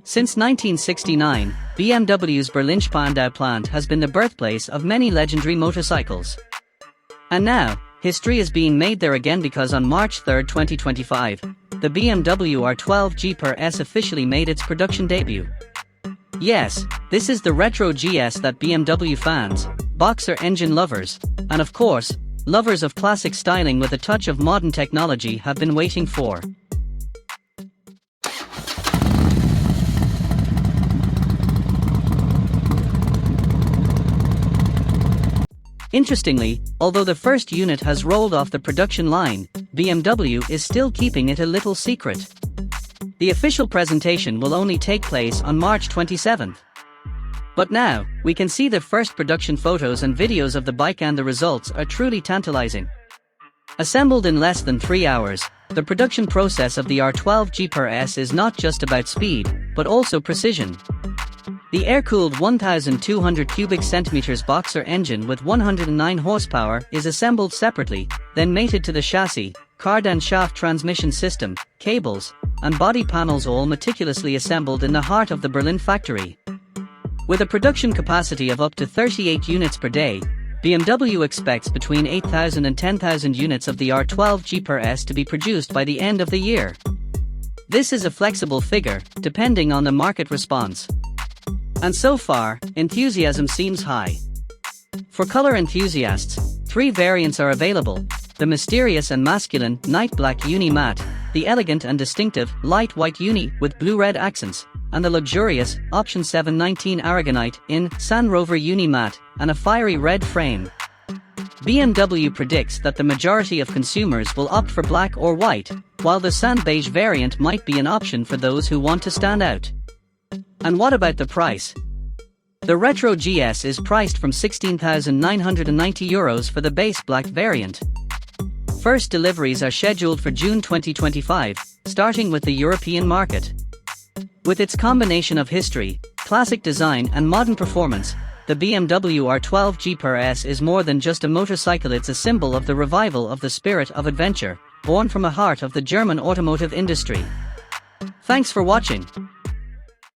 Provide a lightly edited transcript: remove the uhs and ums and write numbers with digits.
Since 1969, BMW's Berlin-Spandau plant has been the birthplace of many legendary motorcycles. And now, history is being made there again because on March 3, 2025, the BMW R12 GS officially made its production debut. Yes, this is the retro GS that BMW fans, boxer engine lovers, and of course, lovers of classic styling with a touch of modern technology have been waiting for. Interestingly, although the first unit has rolled off the production line, BMW is still keeping it a little secret. The official presentation will only take place on March 27th. But now, we can see the first production photos and videos of the bike, and the results are truly tantalizing. Assembled in less than 3 hours, the production process of the R12 GS is not just about speed, but also precision. The air-cooled 1,200 cubic centimeters boxer engine with 109 horsepower is assembled separately, then mated to the chassis, cardan shaft transmission system, cables, and body panels, all meticulously assembled in the heart of the Berlin factory. With a production capacity of up to 38 units per day, BMW expects between 8,000 and 10,000 units of the R12 GS to be produced by the end of the year. This is a flexible figure, depending on the market response. And so far, enthusiasm seems high. For color enthusiasts, 3 variants are available: the mysterious and masculine night black uni matte, the elegant and distinctive light white uni with blue-red accents, and the luxurious option 719 aragonite in San Rover uni matte and a fiery red frame. BMW predicts that the majority of consumers will opt for black or white, while the sand beige variant might be an option for those who want to stand out. And what about the price? The Retro GS is priced from €16,990 for the base black variant. First deliveries are scheduled for June 2025, starting with the European market. With its combination of history, classic design and modern performance, the BMW R12 GS is more than just a motorcycle. It's a symbol of the revival of the spirit of adventure, born from the heart of the German automotive industry. Thanks for watching.